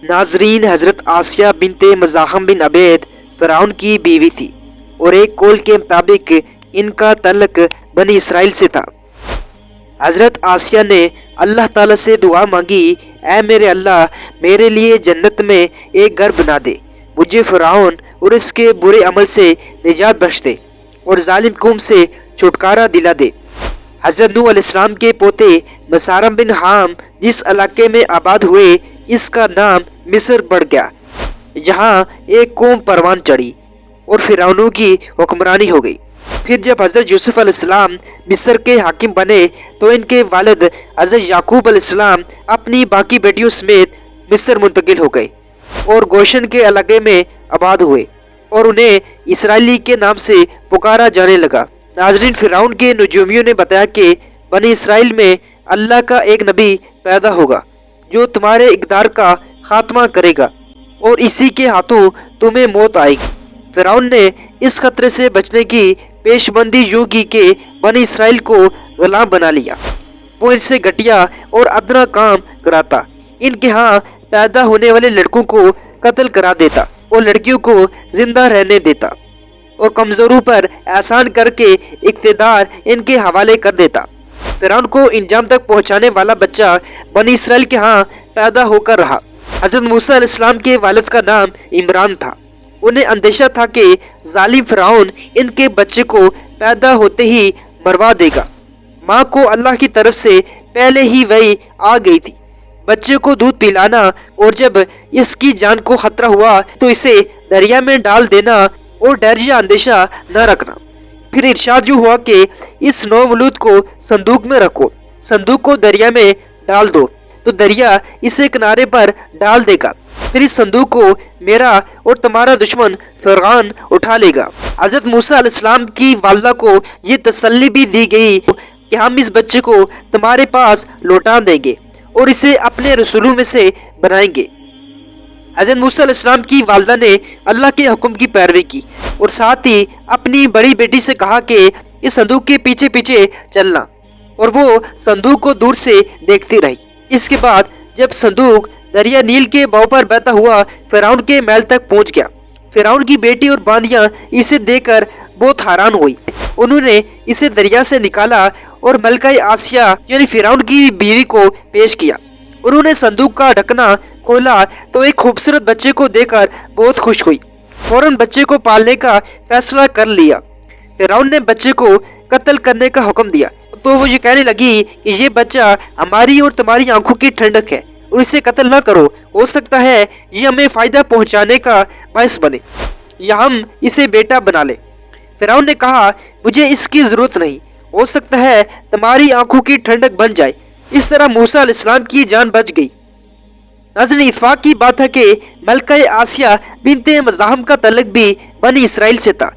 ناظرین، حضرت آسیہ بنت مزاحم بن عبید فرعون کی بیوی تھی اور ایک قول کے مطابق ان کا تعلق بنی اسرائیل سے تھا۔ حضرت آسیہ نے اللہ تعالیٰ سے دعا مانگی، اے میرے اللہ، میرے لیے جنت میں ایک گھر بنا دے، مجھے فرعون اور اس کے برے عمل سے نجات بخش دے اور ظالم قوم سے چھٹکارا دلا دے۔ حضرت نوح علیہ السلام کے پوتے مسارم بن حام جس علاقے میں آباد ہوئے، اس کا نام مصر پڑ گیا، جہاں ایک قوم پروان چڑھی اور فرعونوں کی حکمرانی ہو گئی۔ پھر جب حضرت یوسف علیہ السلام مصر کے حاکم بنے تو ان کے والد حضرت یعقوب علیہ السلام اپنی باقی بیٹیوں سمیت مصر منتقل ہو گئے اور گوشن کے علاقے میں آباد ہوئے اور انہیں اسرائیلی کے نام سے پکارا جانے لگا۔ ناظرین، فرعون کے نجومیوں نے بتایا کہ بنی اسرائیل میں اللہ کا ایک نبی پیدا ہوگا جو تمہارے اقدار کا خاتمہ کرے گا اور اسی کے ہاتھوں تمہیں موت آئے گی۔ فرعون نے اس خطرے سے بچنے کی پیش بندی یوں کی کہ بنی اسرائیل کو غلام بنا لیا۔ وہ ان سے گھٹیا اور ادنا کام کراتا، ان کے ہاں پیدا ہونے والے لڑکوں کو قتل کرا دیتا اور لڑکیوں کو زندہ رہنے دیتا اور کمزوروں پر احسان کر کے اقتدار ان کے حوالے کر دیتا۔ فرعون کو انجام تک پہنچانے والا بچہ بنی اسرائیل کے ہاں پیدا ہو کر رہا۔ حضرت موسیٰ علیہ السلام کے والد کا نام عمران تھا۔ انہیں اندیشہ تھا کہ ظالم فرعون ان کے بچے کو پیدا ہوتے ہی مروا دے گا۔ ماں کو اللہ کی طرف سے پہلے ہی وحی آ گئی تھی بچے کو دودھ پلانا، اور جب اس کی جان کو خطرہ ہوا تو اسے دریا میں ڈال دینا اور ڈر یا اندیشہ نہ رکھنا۔ پھر ارشاد یوں ہوا کہ اس نومولود کو صندوق میں رکھو، صندوق کو دریا میں ڈال دو تو دریا اسے کنارے پر ڈال دے گا، پھر اس صندوق کو میرا اور تمہارا دشمن فرعون اٹھا لے گا۔ حضرت موسیٰ علیہ السلام کی والدہ کو یہ تسلی بھی دی گئی کہ ہم اس بچے کو تمہارے پاس لوٹا دیں گے اور اسے اپنے رسولوں میں سے بنائیں گے۔ حضرت موسیٰ علیہ السلام کی والدہ نے اللہ کے حکم کی پیروی کی اور ساتھ ہی اپنی بڑی بیٹی سے کہا کہ اس صندوق کے پیچھے پیچھے چلنا، اور وہ صندوق کو دور سے دیکھتی رہی۔ اس کے بعد جب صندوق دریا نیل کے بہاؤ پر بہتا ہوا فرعون کے محل تک پہنچ گیا، فرعون کی بیٹی اور باندیاں اسے دیکھ کر بہت حیران ہوئی۔ انہوں نے اسے دریا سے نکالا اور ملکہ آسیہ یعنی فرعون کی بیوی کو پیش کیا۔ انہوں نے صندوق کا ڈھکنا کھولا تو ایک خوبصورت بچے کو دیکھ کر بہت خوش ہوئی، فوراً بچے کو پالنے کا فیصلہ کر لیا۔ فرعون نے بچے کو قتل کرنے کا حکم دیا تو وہ یہ کہنے لگی کہ یہ بچہ ہماری اور تمہاری آنکھوں کی ٹھنڈک ہے اور اسے قتل نہ کرو، ہو سکتا ہے یہ ہمیں فائدہ پہنچانے کا باعث بنے یا ہم اسے بیٹا بنا لیں۔ فرعون نے کہا، مجھے اس کی ضرورت نہیں، ہو سکتا ہے تمہاری آنکھوں کی ٹھنڈک بن جائے۔ اس طرح موسیٰ علیہ السلام کی جان بچ گئی۔ ناظرین، اتفاق کی بات ہے کہ ملکہ آسیہ بنت مزاحم کا تعلق بھی بنی اسرائیل سے تھا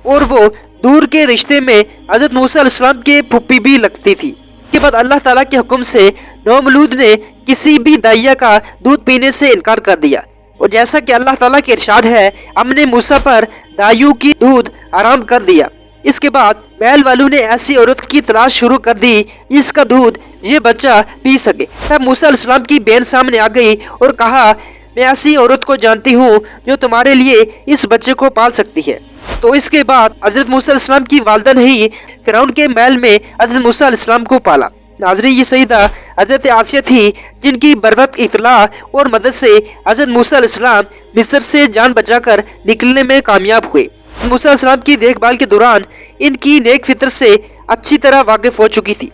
اور وہ دور کے رشتے میں حضرت موسیٰ علیہ السلام کے پھوپھی بھی لگتی تھی۔ اس کے بعد اللہ تعالیٰ کے حکم سے نومولود نے کسی بھی دائیا کا دودھ پینے سے انکار کر دیا، اور جیسا کہ اللہ تعالیٰ کے ارشاد ہے، ہم نے موسیٰ پر دائیوں کی دودھ حرام کر دیا۔ اس کے بعد محل والوں نے ایسی عورت کی تلاش شروع کر دی جس کا دودھ یہ بچہ پی سکے۔ تب موسیٰ علیہ السلام کی بہن سامنے آ گئی اور کہا، میں ایسی عورت کو جانتی ہوں جو تمہارے لیے اس بچے کو پال سکتی ہے۔ تو اس کے بعد حضرت موسیٰ علیہ السلام کی والدہ نے ہی فرعون کے محل میں حضرت موسیٰ علیہ السلام کو پالا۔ ناظرین، یہ سیدہ حضرت آسیہ تھی جن کی بروقت اطلاع اور مدد سے حضرت موسیٰ علیہ السلام مصر سے جان بچا کر نکلنے میں کامیاب ہوئے۔ موسیٰ علیہ السلام کی دیکھ بھال کے دوران ان کی نیک فطرت سے اچھی طرح واقف ہو چکی تھی۔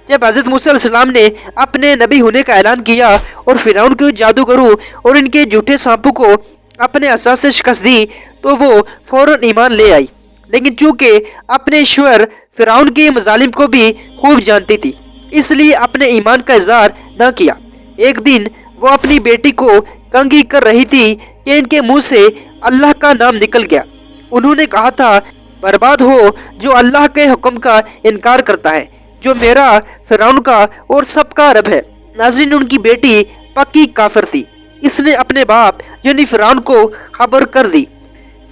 جب حضرت موسیٰ علیہ السلام نے اپنے نبی ہونے کا اعلان کیا اور فرعون کے جادوگروں اور ان کے جھوٹے سانپوں کو اپنے عصا سے شکست دی تو وہ فوراً ایمان لے آئی، لیکن چونکہ اپنے شوہر فرعون کے مظالم کو بھی خوب جانتی تھی اس لیے اپنے ایمان کا اظہار نہ کیا۔ ایک دن وہ اپنی بیٹی کو کنگھی کر رہی تھی کہ ان کے منہ سے اللہ کا نام نکل گیا۔ انہوں نے کہا تھا، برباد ہو جو اللہ کے حکم کا انکار کرتا ہے، جو میرا، فرعون کا اور سب کا رب ہے۔ ناظرین، ان کی بیٹی پکی کافر تھی۔ اس نے اپنے باپ یعنی فرعون کو خبر کر دی۔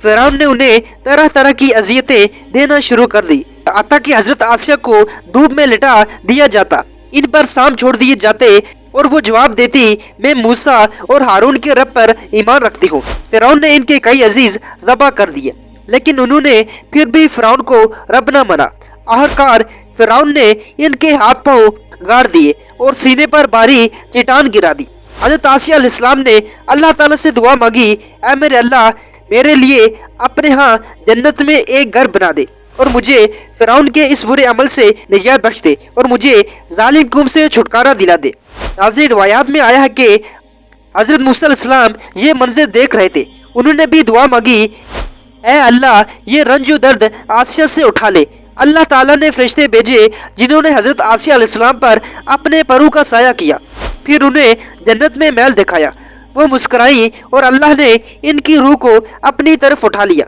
فرعون نے انہیں طرح طرح کی اذیتیں دینا شروع کر دی، حتیٰ کہ حضرت آسیہ کو دھوپ میں لٹا دیا جاتا، ان پر سانپ چھوڑ دیے جاتے اور وہ جواب دیتی میں موسیٰ اور ہارون کے رب پر ایمان رکھتی ہوں۔ فرعون نے ان کے کئی عزیز ذبح کر دیے، لیکن انہوں نے پھر بھی فرعون کو رب نہ مانا۔ آخرکار فرعون نے ان کے ہاتھ پاؤں گاڑ دیے اور سینے پر بھاری چٹان گرا دی۔ حضرت آسیہ علیہ السلام نے اللہ تعالیٰ سے دعا مانگی، اے میرے اللہ، میرے لیے اپنے ہاں جنت میں ایک گھر بنا دے اور مجھے فرعون کے اس برے عمل سے نجات بخش دے اور مجھے ظالم قوم سے چھٹکارا دلا دے۔ ناظرین، روایات میں آیا ہے کہ حضرت موسیٰ علیہ السلام یہ منظر دیکھ رہے تھے۔ انہوں نے بھی دعا مانگی، اے اللہ، یہ رنج و درد آسیہ سے اٹھا لے۔ اللہ تعالیٰ نے فرشتے بھیجے جنہوں نے حضرت آسیہ علیہ السلام پر اپنے پروں کا سایہ کیا، پھر انہیں جنت میں محل دکھایا۔ وہ مسکرائیں اور اللہ نے ان کی روح کو اپنی طرف اٹھا لیا۔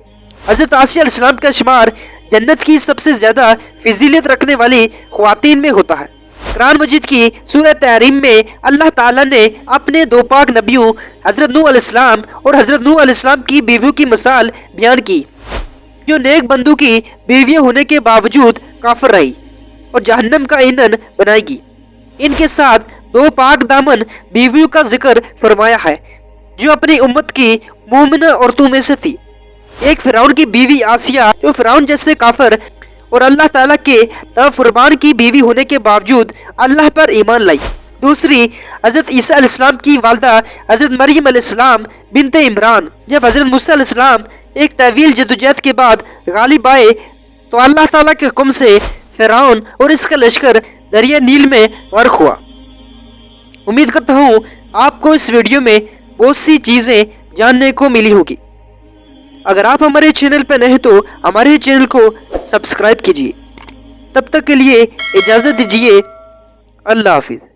حضرت آسیہ علیہ السلام کا شمار جنت کی سب سے زیادہ فضیلت رکھنے والی خواتین میں ہوتا ہے۔ قرآن مجید کی سورہ تحریم میں اللہ تعالیٰ نے اپنے دو پاک نبیوں حضرت نوح علیہ السلام اور حضرت نوح علیہ السلام کی بیویوں کی مثال بیان کی، جو نیک بندوں کی بیویاں ہونے کے باوجود کافر رہی اور جہنم کا ایندھن بنائے گی۔ ان کے ساتھ دو پاک دامن بیویوں کا ذکر فرمایا ہے جو اپنی امت کی مومنہ عورتوں میں سے تھی۔ ایک فرعون کی بیوی آسیہ، جو فرعون جیسے کافر اور اللہ تعالیٰ کے نافرمان کی بیوی ہونے کے باوجود اللہ پر ایمان لائی۔ دوسری حضرت عیسیٰ علیہ السلام کی والدہ حضرت مریم علیہ السلام بنت عمران۔ جب حضرت موسیٰ علیہ السلام ایک طویل جدوجہد کے بعد غالب آئے تو اللہ تعالیٰ کے حکم سے فرعون اور اس کا لشکر دریا نیل میں غرق ہوا۔ امید کرتا ہوں آپ کو اس ویڈیو میں بہت سی چیزیں جاننے کو ملی ہوگی۔ اگر آپ ہمارے چینل پہ نئے تو ہمارے چینل کو سبسکرائب کیجیے۔ تب تک کے لیے اجازت دیجیے، اللہ حافظ۔